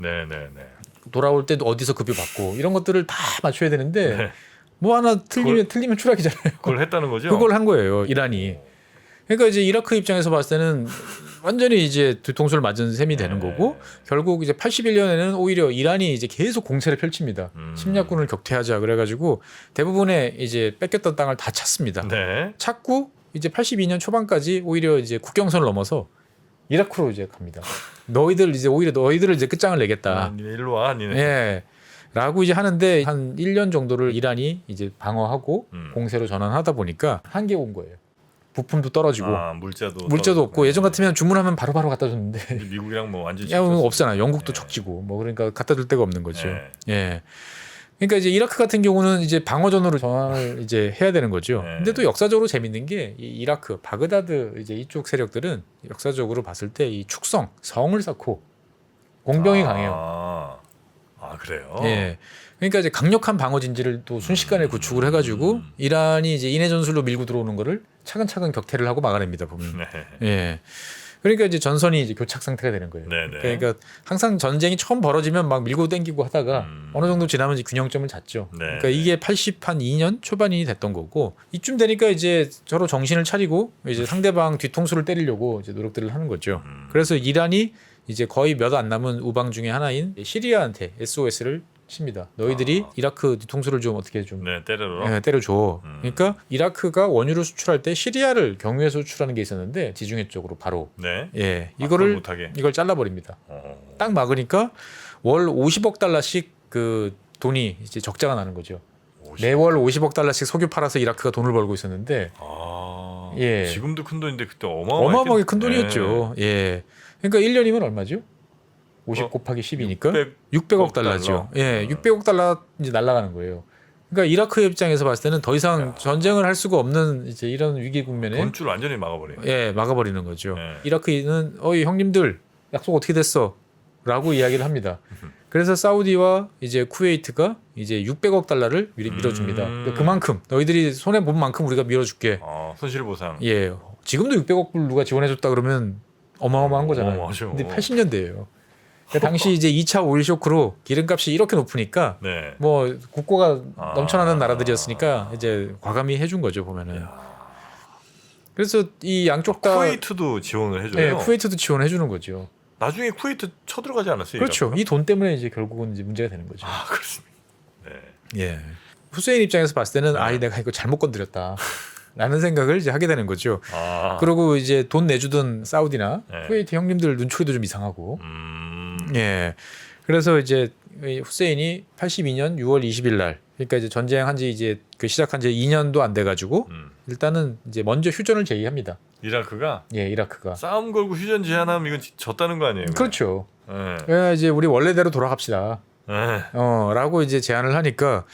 돌아올 때도 어디서 급여 받고 이런 것들을 다 맞춰야 되는데 뭐 하나 틀리면 추락이잖아요. 그걸 했다는 거죠? 그걸 한 거예요, 이란이. 그러니까 이제 이라크 입장에서 봤을 때는 완전히 이제 뒤통수를 맞은 셈이 되는 거고 결국 이제 81년에는 오히려 이란이 이제 계속 공세를 펼칩니다. 침략군을 격퇴하자 그래가지고 대부분의 이제 뺏겼던 땅을 다 찼습니다. 네. 찾고 이제 82년 초반까지 오히려 이제 국경선을 넘어서 이라크로 이제 갑니다. 너희들을 이제 끝장을 내겠다. 니네 일로 와, 니네. 예. 라고 이제 하는데 한 1년 정도를 이란이 이제 방어하고 공세로 전환하다 보니까 한계 온 거예요. 부품도 떨어지고 물자도 없고 예전 같으면 주문하면 바로바로 갖다 줬는데 미국이랑 뭐 완전 없잖아. 영국도 적지고 뭐 그러니까 갖다 줄 데가 없는 거죠. 예. 그러니까 이제 이라크 같은 경우는 이제 방어전으로 전환을 이제 해야 되는 거죠. 근데 또 역사적으로 재밌는 게 이 이라크 바그다드 이제 이쪽 세력들은 역사적으로 봤을 때 이 축성 성을 쌓고 공병이 강해요. 그래요? 예. 그러니까 이제 강력한 방어 진지를 또 순식간에 구축을 해가지고 이란이 이제 인해 전술로 밀고 들어오는 거를 차근차근 격퇴를 하고 막아냅니다 보면. 예. 그러니까 이제 전선이 이제 교착 상태가 되는 거예요. 그러니까 항상 전쟁이 처음 벌어지면 막 밀고 당기고 하다가 어느 정도 지나면 이제 균형점을 잡죠. 그러니까 이게 82년 초반이 됐던 거고 이쯤 되니까 이제 서로 정신을 차리고 이제 상대방 뒤통수를 때리려고 이제 노력들을 하는 거죠. 그래서 이란이 이제 거의 몇 안 남은 우방 중에 하나인 시리아한테 SOS를 칩니다. 너희들이 이라크 뒤통수를 좀 어떻게 좀 때려줘. 그러니까 이라크가 원유를 수출할 때 시리아를 경유해서 수출하는 게 있었는데 지중해 쪽으로 바로 예, 이걸 잘라버립니다. 딱 막으니까 월 50억 달러씩 그 돈이 이제 적자가 나는 거죠. 매월 50억 달러씩 석유 팔아서 이라크가 돈을 벌고 있었는데 예. 지금도 큰 돈인데 그때 어마어마하게 큰 돈이었죠. 예. 그러니까 1년이면 얼마죠? 50 곱하기 10이니까 600억 달러죠. 예, 600억 달러 이제 날아가는 거예요. 그러니까 이라크 입장에서 봤을 때는 더 이상 전쟁을 할 수가 없는 이제 이런 위기 국면에 돈줄 완전히 막아버리는. 예, 막아버리는 거죠. 이라크는 형님들 약속 어떻게 됐어?라고 이야기를 합니다. 그래서 사우디와 이제 쿠웨이트가 이제 600억 달러를 밀어줍니다. 그만큼 너희들이 손해 본 만큼 우리가 밀어줄게. 손실보상. 예, 지금도 600억 불 누가 지원해줬다 그러면 어마어마한 거잖아요. 어마어마하죠. 근데 80년대예요. 그러니까 당시 이제 2차 오일 쇼크로 기름값이 이렇게 높으니까 뭐 국고가 넘쳐나는 나라들이었으니까 이제 과감히 해준 거죠 보면은. 그래서 이 양쪽 다 쿠웨이트도 지원을 해줘요. 네, 쿠웨이트도 지원해 주는 거죠. 나중에 쿠웨이트 쳐들어가지 않았어요? 그렇죠. 이 돈 때문에 이제 결국은 이제 문제가 되는 거죠. 그렇습니다. 예. 후세인 입장에서 봤을 때는 내가 이거 잘못 건드렸다. 라는 생각을 이제 하게 되는 거죠. 그리고 이제 돈 내주던 사우디나 쿠웨이트 형님들 눈초리도 좀 이상하고. 예. 그래서 이제 후세인이 82년 6월 20일 날, 그러니까 이제 전쟁한 지 이제 그 시작한 지 2년도 안 돼가지고 일단은 이제 먼저 휴전을 제의합니다. 이라크가? 예, 이라크가. 싸움 걸고 휴전 제안하면 이건 졌다는 거 아니에요? 그렇죠. 예, 이제 우리 원래대로 돌아갑시다. 라고 이제 제안을 하니까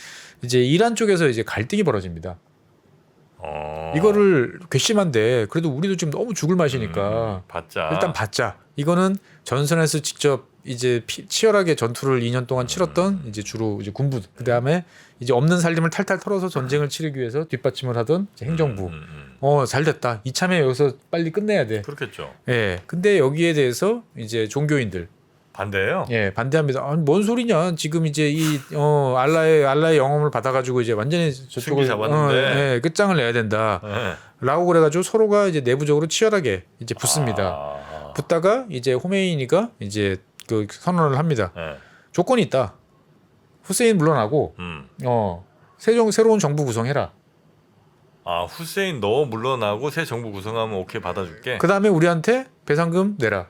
이제 이란 쪽에서 이제 갈등이 벌어집니다. 이거를 괘씸한데 그래도 우리도 지금 너무 죽을 맛이니까 받자. 일단 받자. 이거는 전선에서 직접 이제 치열하게 전투를 2년 동안 치렀던 이제 주로 이제 군부, 그 다음에 이제 없는 살림을 탈탈 털어서 전쟁을 치르기 위해서 뒷받침을 하던 이제 행정부. 잘 됐다. 이참에 여기서 빨리 끝내야 돼. 그렇겠죠. 예. 근데 여기에 대해서 이제 종교인들 반대예요. 예, 반대합니다. 아니, 뭔 소리냐? 지금 이제 이 알라의 영험을 받아가지고 이제 완전히 저쪽을 승기 잡았는데. 예, 끝장을 내야 된다. 네. 라고 그래가지고 서로가 이제 내부적으로 치열하게 이제 붙습니다. 아. 붙다가 이제 호메이니가 이제 그 선언을 합니다. 네. 조건이 있다. 후세인 물러나고 새로운 정부 구성해라. 아 후세인 너 물러나고 새 정부 구성하면 오케이 받아줄게. 그 다음에 우리한테 배상금 내라.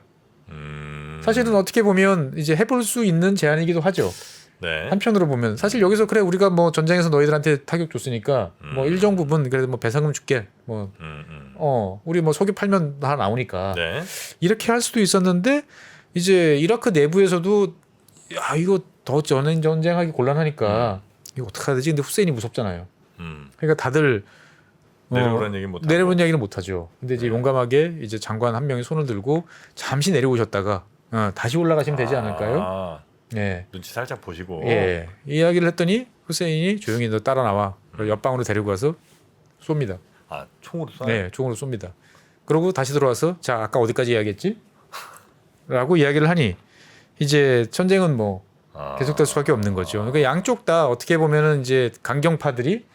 사실은 어떻게 보면 이제 해볼 수 있는 제안이기도 하죠. 네. 한편으로 보면 사실 여기서 그래 우리가 뭐 전쟁에서 너희들한테 타격 줬으니까 뭐 일정 부분 그래도 뭐 배상금 줄게. 뭐 우리 뭐 석유 팔면 다 나오니까 네. 이렇게 할 수도 있었는데 이제 이라크 내부에서도 야 이거 더 전쟁하기 곤란하니까 이거 어떻게 해야 되지? 근데 후세인이 무섭잖아요. 그러니까 다들 내려오라는 얘기 못. 내려오는 이야기는 못 하죠. 근데 이제 용감하게 이제 장관 한 명이 손을 들고 잠시 내려오셨다가 다시 올라가시면 되지 않을까요? 아, 예. 눈치 살짝 보시고. 예. 이야기를 했더니 후세인이 조용히 너 따라 나와. 옆방으로 데리고 가서 쏩니다. 아 총으로 쏴. 네, 총으로 쏩니다. 그러고 다시 들어와서 자 아까 어디까지 이야기했지? 라고 이야기를 하니 이제 전쟁은 뭐 계속될 수밖에 없는 거죠. 그러니까 양쪽 다 어떻게 보면은 이제 강경파들이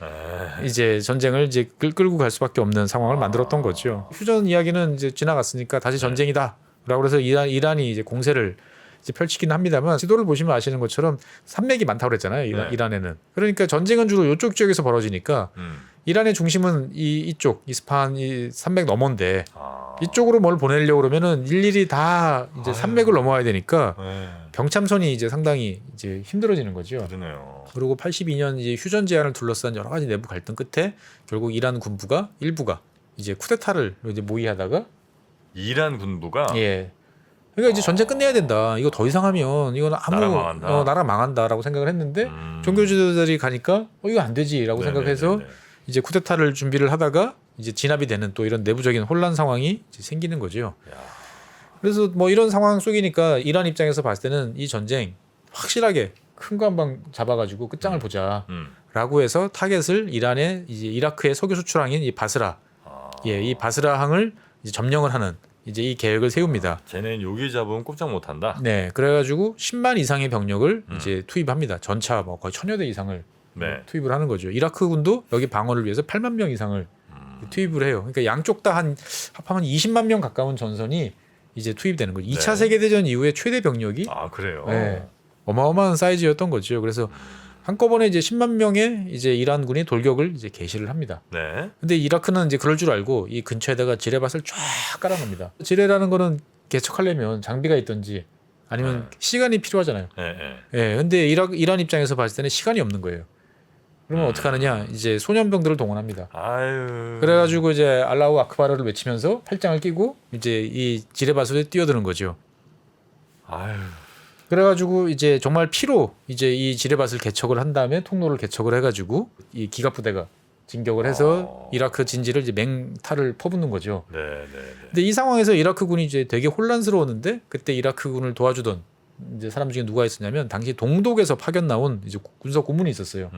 이제 전쟁을 이제 끌고 갈 수밖에 없는 상황을 만들었던 거죠. 휴전 이야기는 이제 지나갔으니까 다시 전쟁이다. 라고 그래서 이란이 이제 공세를 이제 펼치긴 합니다만 지도를 보시면 아시는 것처럼 산맥이 많다고 그랬잖아요. 이란에는. 그러니까 전쟁은 주로 이쪽 지역에서 벌어지니까 이란의 중심은 이쪽 이스파한 이 산맥 너머인데 이쪽으로 뭘 보내려고 그러면은 일일이 다 이제 산맥을 넘어야 되니까 병참선이 이제 상당히 이제 힘들어지는 거죠. 그러네요. 그리고 82년 이제 휴전 제안을 둘러싼 여러 가지 내부 갈등 끝에 결국 이란 군부가 일부가 이제 쿠데타를 이제 모의하다가 이란 군부가 예. 그러니까 이제 전쟁 끝내야 된다. 이거 더 이상 하면 이건 나라 망한다. 나라 망한다라고 생각을 했는데 종교 지도자들이 가니까 이거 안 되지라고 생각해서 이제 쿠데타를 준비를 하다가 이제 진압이 되는 또 이런 내부적인 혼란 상황이 이제 생기는 거죠. 야. 그래서 뭐 이런 상황 속이니까 이란 입장에서 봤을 때는 이 전쟁 확실하게 큰 거 한 방 잡아가지고 끝장을 보자라고 해서 타겟을 이란의 이제 이라크의 석유 수출항인 이 바스라, 이 바스라항을 이제 점령을 하는 이제 이 계획을 세웁니다. 쟤는 여기 잡으면 꼼짝 못한다. 네, 그래가지고 10만 이상의 병력을 이제 투입합니다. 전차 뭐 거의 1000여 대 이상을 투입을 하는 거죠. 이라크군도 여기 방어를 위해서 8만 명 이상을 투입을 해요. 그러니까 양쪽 다 합하면 20만 명 가까운 전선이 이제 투입되는 거죠. 2차 세계대전 이후에 최대 병력이 그래요. 네, 어마어마한 사이즈였던 거죠. 그래서 한꺼번에 이제 10만 명의 이제 이란군이 돌격을 이제 개시를 합니다. 네. 근데 이라크는 이제 그럴 줄 알고 이 근처에다가 지뢰밭을 쫙 깔아놓습니다. 지뢰라는 거는 개척하려면 장비가 있든지 아니면 시간이 필요하잖아요. 예. 근데 이란 입장에서 봤을 때는 시간이 없는 거예요. 그러면 어떻게 하느냐? 이제 소년병들을 동원합니다. 아유. 그래가지고 이제 알라우 아크바르를 외치면서 팔짱을 끼고 이제 이 지뢰밭에 뛰어드는 거죠. 아유. 그래가지고 이제 정말 피로 이제 이 지뢰밭을 개척을 한 다음에 통로를 개척을 해가지고 이 기갑부대가 진격을 해서 이라크 진지를 이제 맹타를 퍼붓는 거죠. 네. 근데 이 상황에서 이라크군이 이제 되게 혼란스러웠는데 그때 이라크군을 도와주던 이제 사람 중에 누가 있었냐면 당시 동독에서 파견 나온 이제 군사 고문이 있었어요.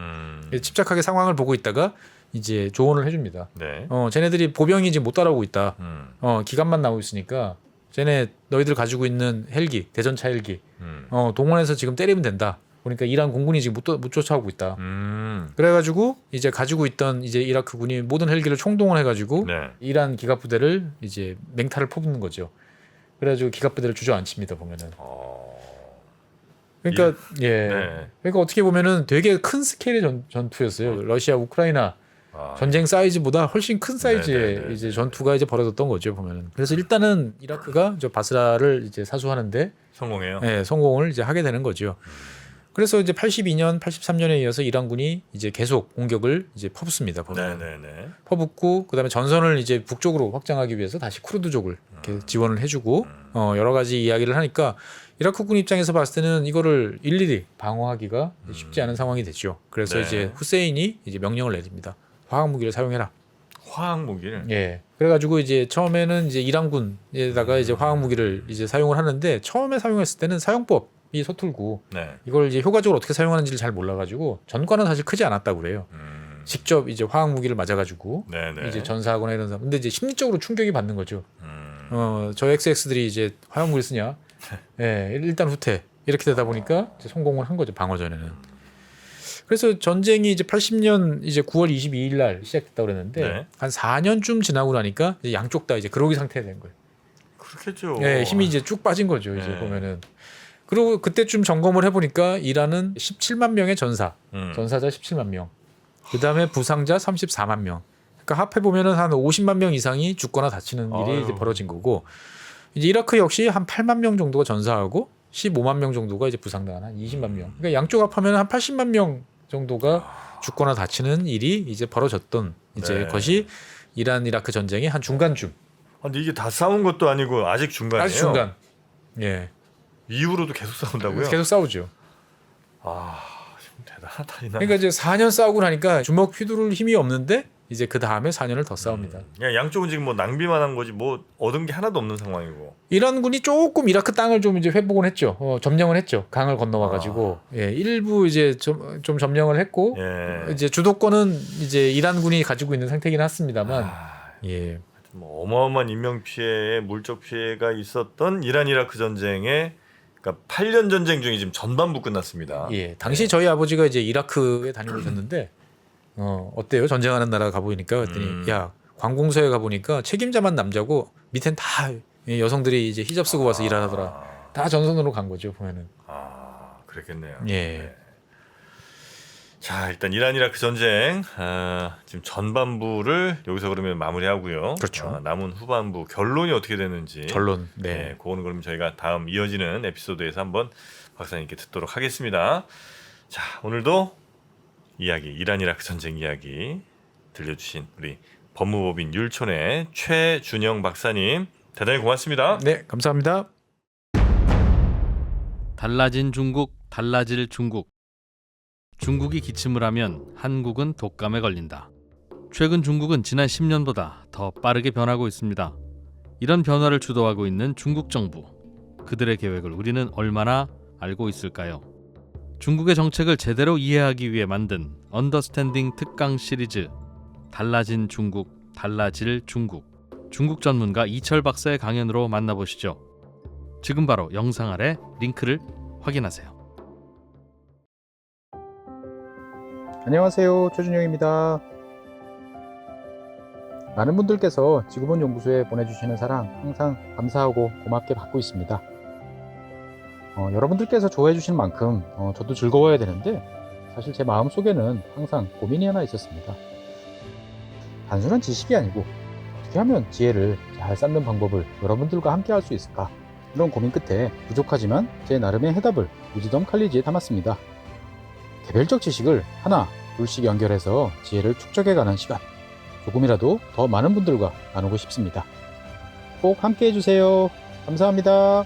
침착하게 상황을 보고 있다가 이제 조언을 해줍니다. 네. 쟤네들이 보병이 지금 못 따라오고 있다. 기갑만 나오고 있으니까 쟤네 너희들 가지고 있는 헬기, 대전차 헬기 동원해서 지금 때리면 된다. 그러니까 이란 공군이 지금 못 쫓아오고 있다. 그래가지고 이제 가지고 있던 이제 이라크군이 모든 헬기를 총동원해가지고 이란 기갑부대를 이제 맹타를 퍼붓는 거죠. 그래가지고 기갑부대를 주저앉힙니다 보면은. 그러니까 그러니까 어떻게 보면은 되게 큰 스케일의 전투였어요. 러시아 우크라이나 전쟁 사이즈보다 훨씬 큰 사이즈의 이제 전투가 이제 벌어졌던 거죠 보면은. 그래서 일단은 이라크가 저 바스라를 이제 사수하는데 성공해요. 네, 성공을 이제 하게 되는 거죠. 그래서 이제 82년, 83년에 이어서 이란군이 이제 계속 공격을 이제 퍼붓습니다. 퍼붓고 그다음에 전선을 이제 북쪽으로 확장하기 위해서 다시 쿠르드족을 이렇게 지원을 해주고 여러 가지 이야기를 하니까 이라크군 입장에서 봤을 때는 이거를 일일이 방어하기가 쉽지 않은 상황이 됐죠. 그래서 이제 후세인이 이제 명령을 내립니다. 화학 무기를 사용해라. 화학 무기를. 예. 그래가지고 이제 처음에는 이제 이란군에다가 이제 화학 무기를 이제 사용을 하는데 처음에 사용했을 때는 사용법이 서툴고 네. 이걸 이제 효과적으로 어떻게 사용하는지를 잘 몰라가지고 전과는 사실 크지 않았다고 그래요. 직접 이제 화학 무기를 맞아가지고 네네. 이제 전사하거나 이런 사람. 근데 이제 심리적으로 충격이 받는 거죠. 음. 저 XX들이 이제 화학 무기를 쓰냐? 예, 일단 후퇴. 이렇게 되다 보니까 이제 성공을 한 거죠, 방어전에는. 그래서 전쟁이 이제 80년 이제 9월 22일 날 시작됐다고 그랬는데 네. 한 4년쯤 지나고 나니까 이제 양쪽 다 이제 그러기 상태가 된 거예요. 그렇겠죠. 예, 힘이 이제 쭉 빠진 거죠, 이제 네. 보면은. 그리고 그때쯤 점검을 해보니까 이란은 17만 명의 전사자 17만 명. 그 다음에 부상자 34만 명. 그러니까 합해 보면은 한 50만 명 이상이 죽거나 다치는 일이 아유. 이제 벌어진 거고, 이제 이라크 역시 한 8만 명 정도가 전사하고 15만 명 정도가 이제 부상당한 한 20만 명. 그러니까 양쪽 합하면 한 80만 명 정도가 죽거나 다치는 일이 이제 벌어졌던 이제 네. 것이 이란 이라크 전쟁의 한 중간쯤. 아, 근데 이게 다 싸운 것도 아니고 아직 중간이에요. 아주 중간. 예. 이후로도 계속 싸운다고요? 계속 싸우죠. 아, 좀 대단하다 이 나라. 그러니까 이제 4년 싸우고 나니까 주먹 휘두를 힘이 없는데 이제 그 다음에 4년을 더 싸웁니다. 그냥 양쪽은 지금 뭐 낭비만 한 거지 뭐 얻은 게 하나도 없는 상황이고. 이란군이 조금 이라크 땅을 좀 이제 회복은 했죠. 점령을 했죠. 강을 건너와 가지고 예, 일부 이제 좀 점령을 했고 예. 이제 주도권은 이제 이란군이 가지고 있는 상태긴 했습니다만 아, 예. 뭐 어마어마한 인명 피해, 물적 피해가 있었던 이란 이라크 전쟁에 그러니까 8년 전쟁 중에 지금 전반부 끝났습니다. 예. 당시 저희 아버지가 이제 이라크에 다녀오셨는데 어때요? 전쟁하는 나라 가보니까 그랬더니 야, 관공서에 가보니까 책임자만 남자고 밑엔 다 여성들이 이제 히잡 쓰고 와서 일하더라. 다 전선으로 간 거죠, 보면은. 아, 그랬겠네요. 예. 네. 자, 일단 이란 이라크 전쟁 지금 전반부를 여기서 그러면 마무리하고요. 그렇죠. 남은 후반부 결론이 어떻게 되는지 결론. 네. 네, 그거는 그럼 저희가 다음 이어지는 에피소드에서 한번 박사님께 듣도록 하겠습니다. 자, 오늘도 이야기 이란 이라크 전쟁 이야기 들려주신 우리 법무법인 율촌의 최준영 박사님 대단히 고맙습니다. 네, 감사합니다. 달라진 중국, 달라질 중국. 중국이 기침을 하면 한국은 독감에 걸린다. 최근 중국은 지난 10년보다 더 빠르게 변하고 있습니다. 이런 변화를 주도하고 있는 중국 정부. 그들의 계획을 우리는 얼마나 알고 있을까요? 중국의 정책을 제대로 이해하기 위해 만든 언더스탠딩 특강 시리즈 달라진 중국, 달라질 중국. 중국 전문가 이철 박사의 강연으로 만나보시죠. 지금 바로 영상 아래 링크를 확인하세요. 안녕하세요, 최준영입니다. 많은 분들께서 지구본 연구소에 보내주시는 사랑 항상 감사하고 고맙게 받고 있습니다. 여러분들께서 좋아해 주시는 만큼 저도 즐거워야 되는데 사실 제 마음속에는 항상 고민이 하나 있었습니다. 단순한 지식이 아니고 어떻게 하면 지혜를 잘 쌓는 방법을 여러분들과 함께 할 수 있을까, 이런 고민 끝에 부족하지만 제 나름의 해답을 위즈덤 칼리지에 담았습니다. 개별적 지식을 하나 둘씩 연결해서 지혜를 축적해가는 시간, 조금이라도 더 많은 분들과 나누고 싶습니다. 꼭 함께 해주세요. 감사합니다.